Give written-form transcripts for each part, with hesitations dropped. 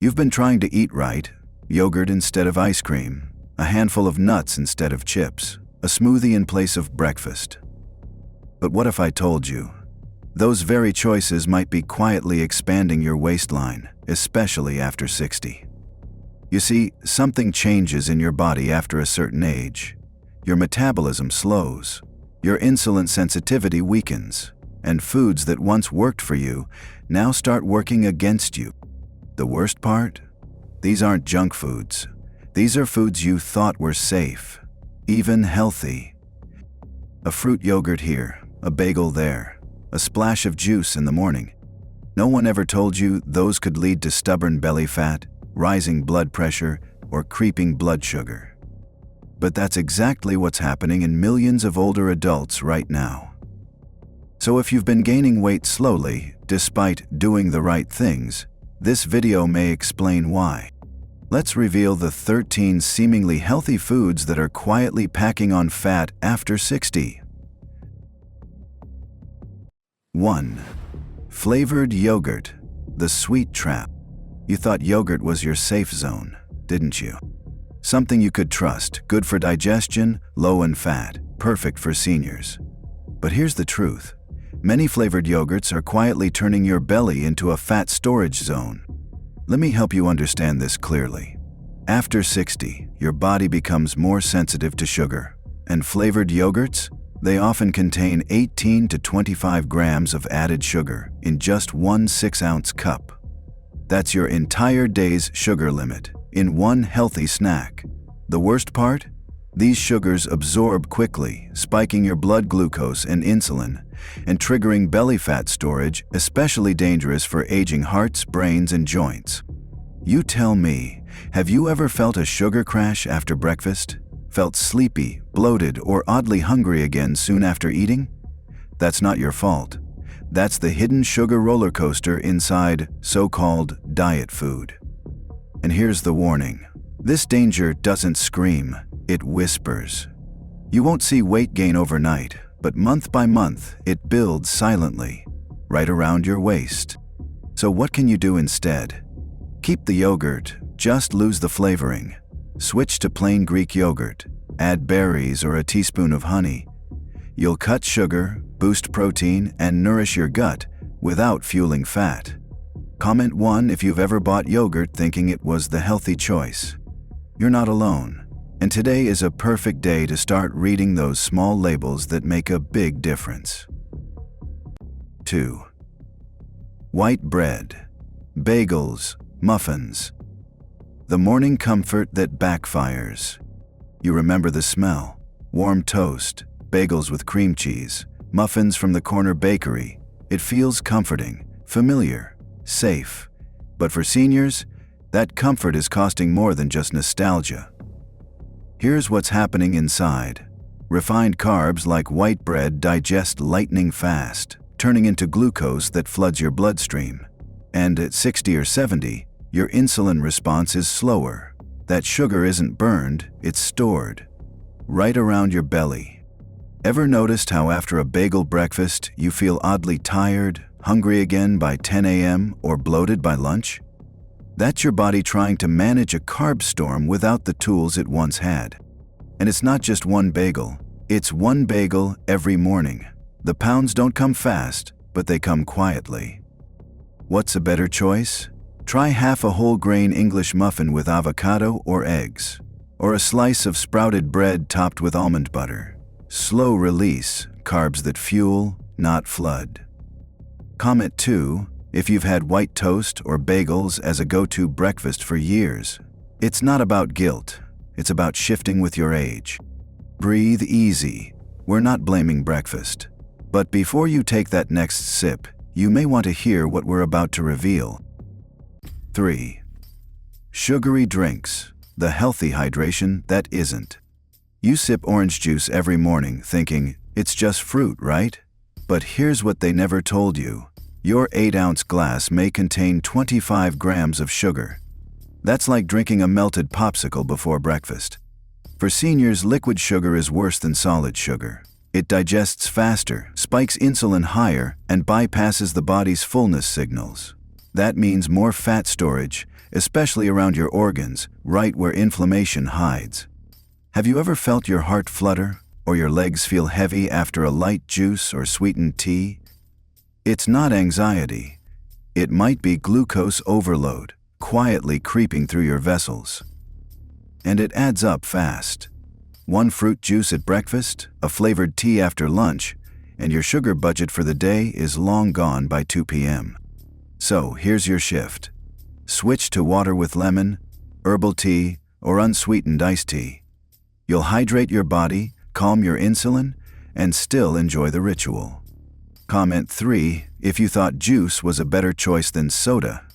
You've been trying to eat right: yogurt instead of ice cream, a handful of nuts instead of chips, a smoothie in place of breakfast. But what if I told you those very choices might be quietly expanding your waistline, especially after 60? You see, something changes in your body after a certain age. Your metabolism slows, your insulin sensitivity weakens, and foods that once worked for you now start working against you. The worst part? These aren't junk foods. These are foods you thought were safe, even healthy. A fruit yogurt here, a bagel there, a splash of juice in the morning. No one ever told you those could lead to stubborn belly fat, rising blood pressure, or creeping blood sugar. But that's exactly what's happening in millions of older adults right now. So if you've been gaining weight slowly, despite doing the right things, this video may explain why. Let's reveal the 13 seemingly healthy foods that are quietly packing on fat after 60. 1. Flavored yogurt, the sweet trap. You thought yogurt was your safe zone, didn't you? Something you could trust, good for digestion, low in fat, perfect for seniors. But here's the truth. Many flavored yogurts are quietly turning your belly into a fat storage zone. Let me help you understand this clearly. After 60, your body becomes more sensitive to sugar, and flavored yogurts, they often contain 18 to 25 grams of added sugar in just one 6-ounce cup. That's your entire day's sugar limit in one healthy snack. The worst part? These sugars absorb quickly, spiking your blood glucose and insulin, and triggering belly fat storage, especially dangerous for aging hearts, brains, and joints. You tell me, have you ever felt a sugar crash after breakfast? Felt sleepy, bloated, or oddly hungry again soon after eating? That's not your fault. That's the hidden sugar roller coaster inside so-called diet food. And here's the warning. This danger doesn't scream, it whispers. You won't see weight gain overnight, but month by month, it builds silently, right around your waist. So what can you do instead? Keep the yogurt, just lose the flavoring. Switch to plain Greek yogurt, add berries or a teaspoon of honey. You'll cut sugar, boost protein, and nourish your gut without fueling fat. Comment 1 if you've ever bought yogurt thinking it was the healthy choice. You're not alone, and today is a perfect day to start reading those small labels that make a big difference. 2. White bread, bagels, muffins. The morning comfort that backfires. You remember the smell: warm toast, bagels with cream cheese, muffins from the corner bakery. It feels comforting, familiar, safe. But for seniors, that comfort is costing more than just nostalgia. Here's what's happening inside. Refined carbs like white bread digest lightning fast, turning into glucose that floods your bloodstream. And at 60 or 70, your insulin response is slower. That sugar isn't burned, it's stored, right around your belly. Ever noticed how after a bagel breakfast, you feel oddly tired, hungry again by 10 a.m., or bloated by lunch? That's your body trying to manage a carb storm without the tools it once had. And it's not just one bagel. It's one bagel every morning. The pounds don't come fast, but they come quietly. What's a better choice? Try half a whole grain English muffin with avocado or eggs, or a slice of sprouted bread topped with almond butter. Slow release, carbs that fuel, not flood. Comment 2 if you've had white toast or bagels as a go-to breakfast for years. It's not about guilt, it's about shifting with your age. Breathe easy. We're not blaming breakfast. But before you take that next sip, you may want to hear what we're about to reveal. 3. Sugary drinks, the healthy hydration that isn't. You sip orange juice every morning thinking, it's just fruit, right? But here's what they never told you. Your 8-ounce glass may contain 25 grams of sugar. That's like drinking a melted popsicle before breakfast. For seniors, liquid sugar is worse than solid sugar. It digests faster, spikes insulin higher, and bypasses the body's fullness signals. That means more fat storage, especially around your organs, right where inflammation hides. Have you ever felt your heart flutter or your legs feel heavy after a light juice or sweetened tea? It's not anxiety. It might be glucose overload, quietly creeping through your vessels. And it adds up fast. One fruit juice at breakfast, a flavored tea after lunch, and your sugar budget for the day is long gone by 2 p.m. So here's your shift. Switch to water with lemon, herbal tea, or unsweetened iced tea. You'll hydrate your body, calm your insulin, and still enjoy the ritual. Comment 3 if you thought juice was a better choice than soda.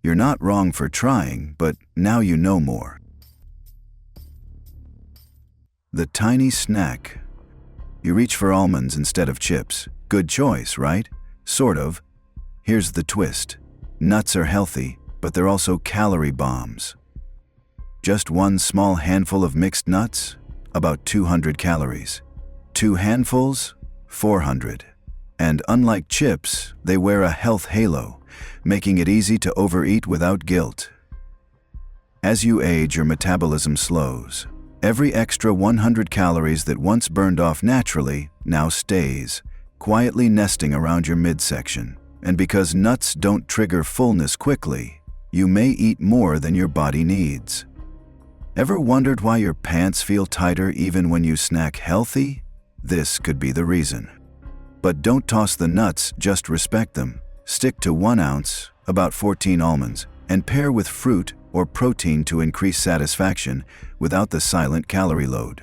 You're not wrong for trying, but now you know more. The tiny snack. You reach for almonds instead of chips. Good choice, right? Sort of. Here's the twist. Nuts are healthy, but they're also calorie bombs. Just one small handful of mixed nuts, about 200 calories. 2 handfuls, 400. And unlike chips, they wear a health halo, making it easy to overeat without guilt. As you age, your metabolism slows. Every extra 100 calories that once burned off naturally now stays, quietly nesting around your midsection. And because nuts don't trigger fullness quickly, you may eat more than your body needs. Ever wondered why your pants feel tighter even when you snack healthy? This could be the reason. But don't toss the nuts, just respect them. Stick to 1 ounce, about 14 almonds, and pair with fruit or protein to increase satisfaction without the silent calorie load.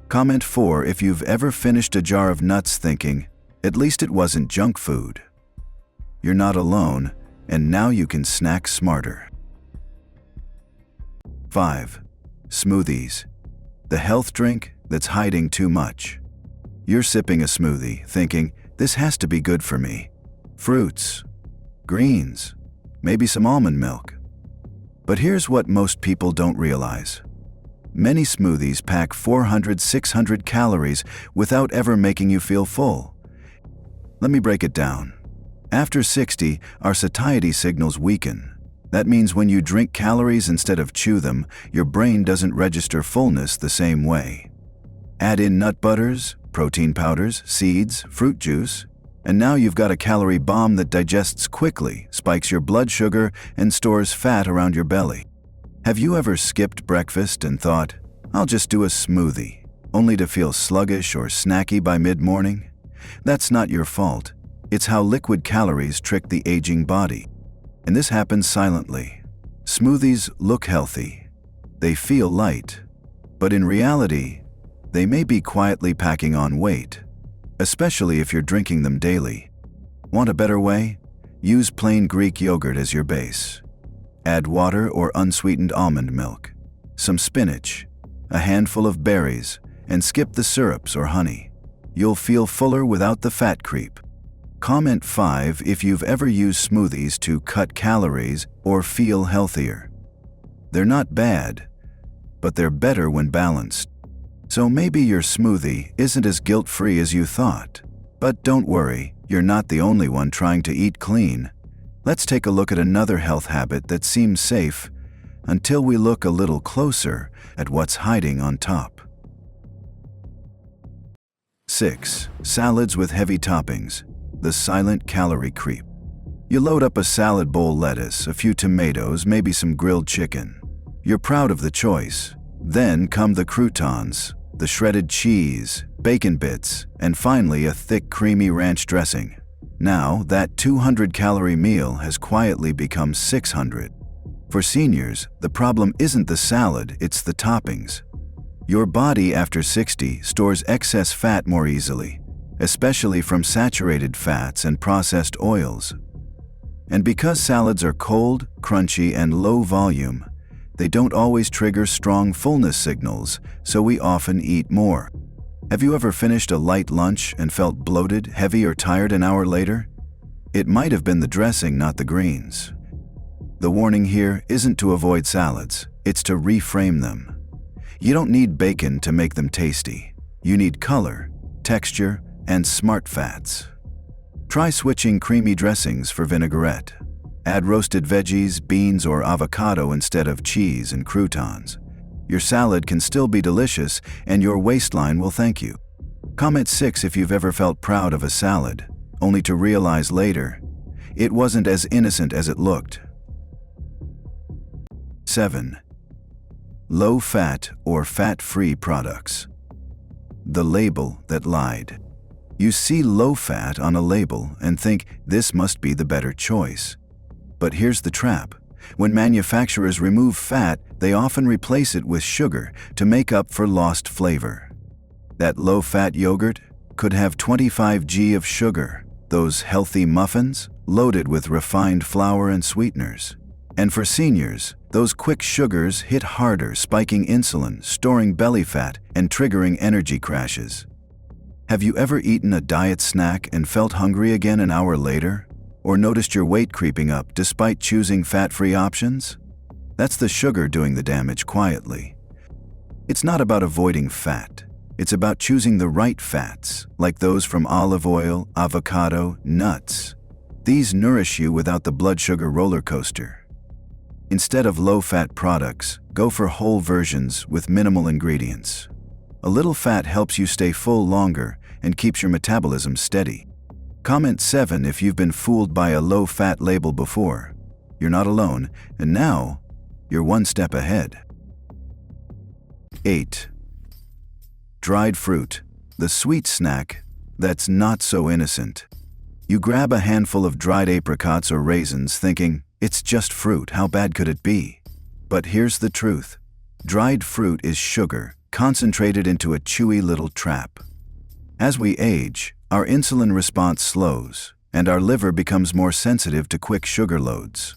Comment 4 if you've ever finished a jar of nuts thinking, at least it wasn't junk food. You're not alone, and now you can snack smarter. 5. Smoothies. The health drink that's hiding too much. You're sipping a smoothie, thinking, this has to be good for me. Fruits, greens, maybe some almond milk. But here's what most people don't realize. Many smoothies pack 400-600 calories without ever making you feel full. Let me break it down. After 60, our satiety signals weaken. That means when you drink calories instead of chew them, your brain doesn't register fullness the same way. Add in nut butters, protein powders, seeds, fruit juice, and now you've got a calorie bomb that digests quickly, spikes your blood sugar, and stores fat around your belly. Have you ever skipped breakfast and thought, I'll just do a smoothie, only to feel sluggish or snacky by mid-morning? That's not your fault. It's how liquid calories trick the aging body. And this happens silently. Smoothies look healthy. They feel light. But in reality, they may be quietly packing on weight, especially if you're drinking them daily. Want a better way? Use plain Greek yogurt as your base. Add water or unsweetened almond milk, some spinach, a handful of berries, and skip the syrups or honey. You'll feel fuller without the fat creep. Comment 5 if you've ever used smoothies to cut calories or feel healthier. They're not bad, but they're better when balanced. So maybe your smoothie isn't as guilt-free as you thought. But don't worry, you're not the only one trying to eat clean. Let's take a look at another health habit that seems safe until we look a little closer at what's hiding on top. 6. Salads with heavy toppings. The silent calorie creep. You load up a salad bowl: lettuce, a few tomatoes, maybe some grilled chicken. You're proud of the choice. Then come the croutons, the shredded cheese, bacon bits, and finally a thick creamy ranch dressing. Now, that 200-calorie meal has quietly become 600. For seniors, the problem isn't the salad, it's the toppings. Your body after 60 stores excess fat more easily, especially from saturated fats and processed oils. And because salads are cold, crunchy, and low volume, they don't always trigger strong fullness signals, so we often eat more. Have you ever finished a light lunch and felt bloated, heavy, or tired an hour later? It might have been the dressing, not the greens. The warning here isn't to avoid salads, it's to reframe them. You don't need bacon to make them tasty. You need color, texture, and smart fats. Try switching creamy dressings for vinaigrette. Add roasted veggies, beans, or avocado instead of cheese and croutons. Your salad can still be delicious, and your waistline will thank you. Comment 6 if you've ever felt proud of a salad, only to realize later it wasn't as innocent as it looked. 7. Low-fat or fat-free products. The label that lied. You see low-fat on a label and think this must be the better choice. But here's the trap. When manufacturers remove fat, they often replace it with sugar to make up for lost flavor. That low-fat yogurt could have 25 g of sugar, those healthy muffins loaded with refined flour and sweeteners. And for seniors, those quick sugars hit harder, spiking insulin, storing belly fat, and triggering energy crashes. Have you ever eaten a diet snack and felt hungry again an hour later? Or noticed your weight creeping up despite choosing fat-free options? That's the sugar doing the damage quietly. It's not about avoiding fat. It's about choosing the right fats, like those from olive oil, avocado, nuts. These nourish you without the blood sugar roller coaster. Instead of low-fat products, go for whole versions with minimal ingredients. A little fat helps you stay full longer and keeps your metabolism steady. Comment 7 if you've been fooled by a low-fat label before. You're not alone, and now you're one step ahead. 8. Dried fruit, the sweet snack that's not so innocent. You grab a handful of dried apricots or raisins thinking, it's just fruit, how bad could it be? But here's the truth. Dried fruit is sugar, concentrated into a chewy little trap. As we age, our insulin response slows, and our liver becomes more sensitive to quick sugar loads.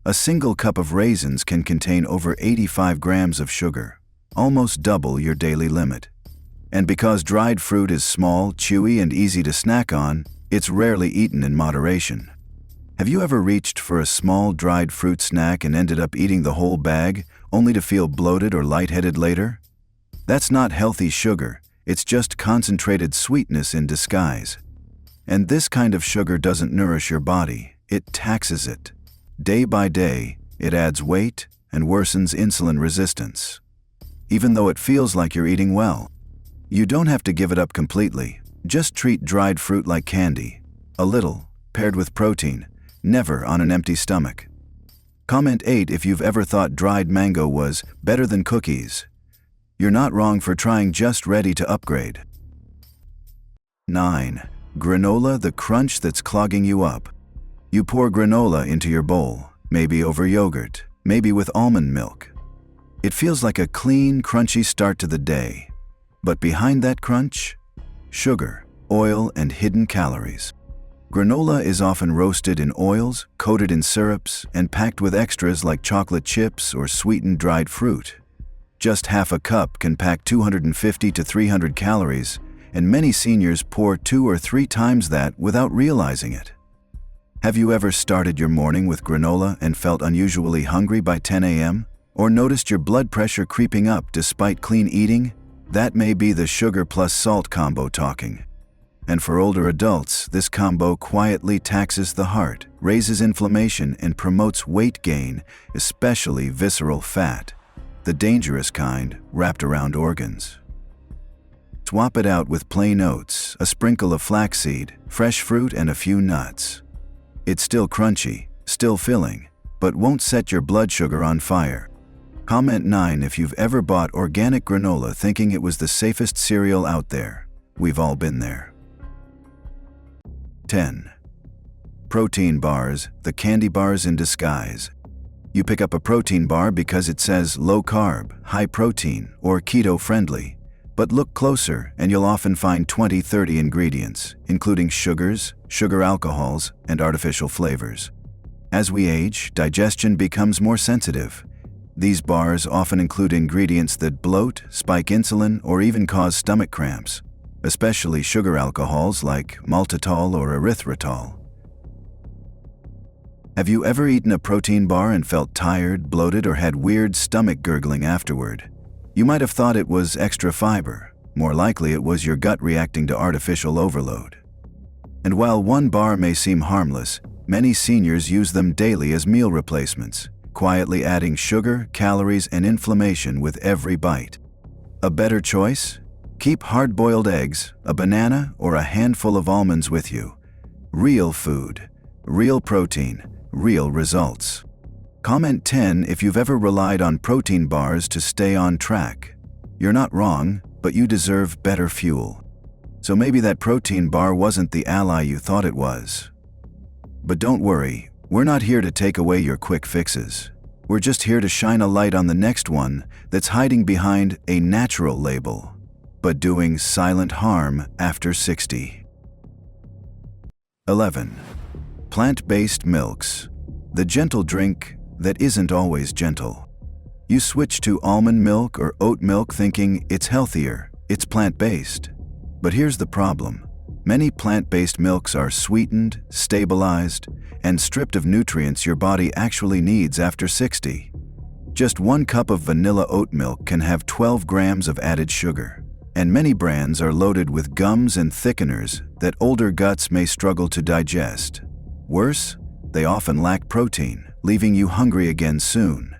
A single cup of raisins can contain over 85 grams of sugar, almost double your daily limit. And because dried fruit is small, chewy, and easy to snack on, it's rarely eaten in moderation. Have you ever reached for a small dried fruit snack and ended up eating the whole bag, only to feel bloated or lightheaded later? That's not healthy sugar. It's just concentrated sweetness in disguise. And this kind of sugar doesn't nourish your body, it taxes it. Day by day, it adds weight and worsens insulin resistance. Even though it feels like you're eating well. You don't have to give it up completely. Just treat dried fruit like candy. A little, paired with protein, never on an empty stomach. Comment 8 if you've ever thought dried mango was better than cookies. You're not wrong for trying, just ready to upgrade. 9. Granola, the crunch that's clogging you up. You pour granola into your bowl, maybe over yogurt, maybe with almond milk. It feels like a clean, crunchy start to the day. But behind that crunch, sugar, oil, and hidden calories. Granola is often roasted in oils, coated in syrups, and packed with extras like chocolate chips or sweetened dried fruit. Just half a cup can pack 250 to 300 calories, and many seniors pour 2 or 3 times that without realizing it. Have you ever started your morning with granola and felt unusually hungry by 10 a.m.? Or noticed your blood pressure creeping up despite clean eating? That may be the sugar plus salt combo talking. And for older adults, this combo quietly taxes the heart, raises inflammation, and promotes weight gain, especially visceral fat. The dangerous kind, wrapped around organs. Swap it out with plain oats, a sprinkle of flaxseed, fresh fruit, and a few nuts. It's still crunchy, still filling, but won't set your blood sugar on fire. Comment 9 if you've ever bought organic granola thinking it was the safest cereal out there. We've all been there. 10. Protein bars, the candy bars in disguise. You pick up a protein bar because it says low carb, high protein, or keto friendly. But look closer and you'll often find 20-30 ingredients, including sugars, sugar alcohols, and artificial flavors. As we age, digestion becomes more sensitive. These bars often include ingredients that bloat, spike insulin, or even cause stomach cramps, especially sugar alcohols like maltitol or erythritol. Have you ever eaten a protein bar and felt tired, bloated, or had weird stomach gurgling afterward? You might have thought it was extra fiber. More likely it was your gut reacting to artificial overload. And while one bar may seem harmless, Many seniors use them daily as meal replacements, quietly adding sugar, calories, and inflammation with every bite. A better choice? Keep hard-boiled eggs, a banana, or a handful of almonds with you. Real food, real protein, real results. Comment 10 if you've ever relied on protein bars to stay on track. You're not wrong, but you deserve better fuel. So maybe that protein bar wasn't the ally you thought it was. But don't worry, we're not here to take away your quick fixes. We're just here to shine a light on the next one that's hiding behind a natural label, but doing silent harm after 60. 11. Plant-based milks. The gentle drink that isn't always gentle. You switch to almond milk or oat milk thinking it's healthier, it's plant-based. But here's the problem. Many plant-based milks are sweetened, stabilized, and stripped of nutrients your body actually needs after 60. Just 1 cup of vanilla oat milk can have 12 grams of added sugar, and many brands are loaded with gums and thickeners that older guts may struggle to digest. Worse, they often lack protein, leaving you hungry again soon.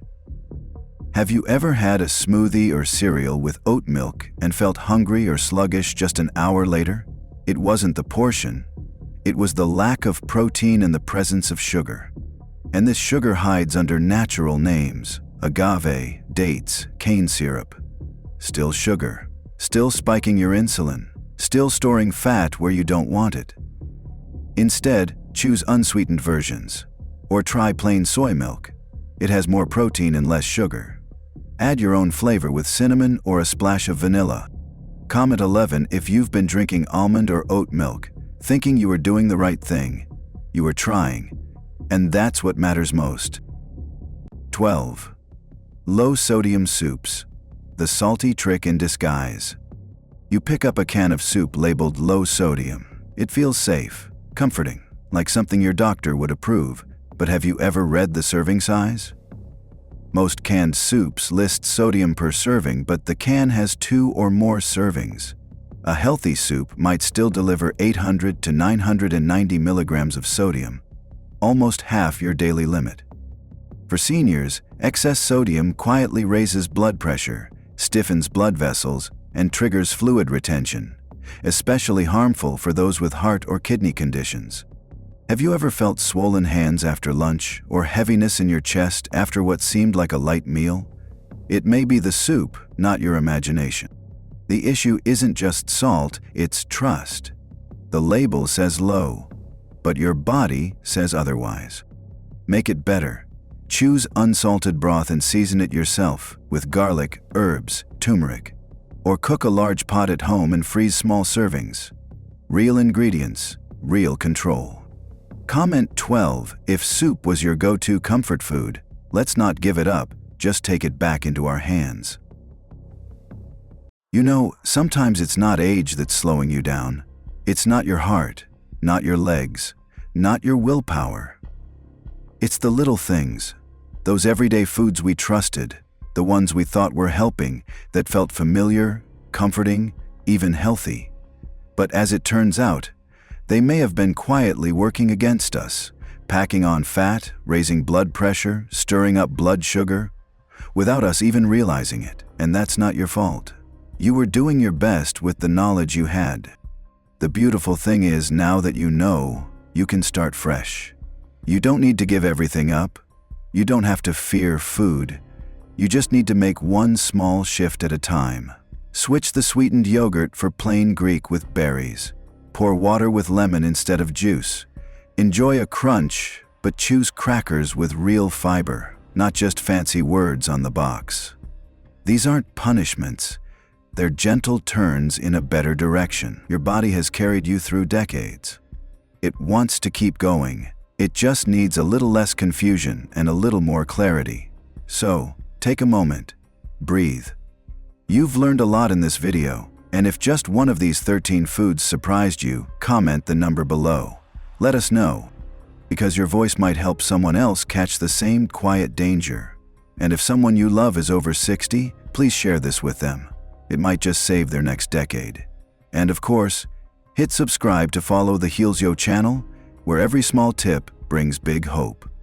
Have you ever had a smoothie or cereal with oat milk and felt hungry or sluggish just an hour later? It wasn't the portion. It was the lack of protein and the presence of sugar. And this sugar hides under natural names: agave, dates, cane syrup. Still sugar. Still spiking your insulin. Still storing fat where you don't want it. Instead, choose unsweetened versions. Or try plain soy milk. It has more protein and less sugar. Add your own flavor with cinnamon or a splash of vanilla. Comment 11 if you've been drinking almond or oat milk, thinking you were doing the right thing. You were trying. And that's what matters most. 12. Low-sodium soups. The salty trick in disguise. You pick up a can of soup labeled low sodium. It feels safe, comforting, like something your doctor would approve. But have you ever read the serving size? Most canned soups list sodium per serving, but the can has 2 or more servings. A healthy soup might still deliver 800 to 990 milligrams of sodium, almost half your daily limit. For seniors, excess sodium quietly raises blood pressure, stiffens blood vessels, and triggers fluid retention, especially harmful for those with heart or kidney conditions. Have you ever felt swollen hands after lunch or heaviness in your chest after what seemed like a light meal? It may be the soup, not your imagination. The issue isn't just salt, it's trust. The label says low, but your body says otherwise. Make it better. Choose unsalted broth and season it yourself with garlic, herbs, turmeric. Or cook a large pot at home and freeze small servings. Real ingredients, real control. Comment 12 if soup was your go-to comfort food. Let's not give it up, just take it back into our hands. You know, sometimes it's not age that's slowing you down. It's not your heart, not your legs, not your willpower. It's the little things, those everyday foods we trusted, the ones we thought were helping, that felt familiar, comforting, even healthy. But as it turns out, they may have been quietly working against us, packing on fat, raising blood pressure, stirring up blood sugar, without us even realizing it. And that's not your fault. You were doing your best with the knowledge you had. The beautiful thing is, now that you know, you can start fresh. You don't need to give everything up. You don't have to fear food. You just need to make one small shift at a time. Switch the sweetened yogurt for plain Greek with berries. Pour water with lemon instead of juice. Enjoy a crunch, but choose crackers with real fiber, not just fancy words on the box. These aren't punishments. They're gentle turns in a better direction. Your body has carried you through decades. It wants to keep going. It just needs a little less confusion and a little more clarity. So, take a moment. Breathe. You've learned a lot in this video. And if just one of these 13 foods surprised you, comment the number below. Let us know, because your voice might help someone else catch the same quiet danger. And if someone you love is over 60, please share this with them. It might just save their next decade. And of course, hit subscribe to follow the HEALZO channel, where every small tip brings brings big hope.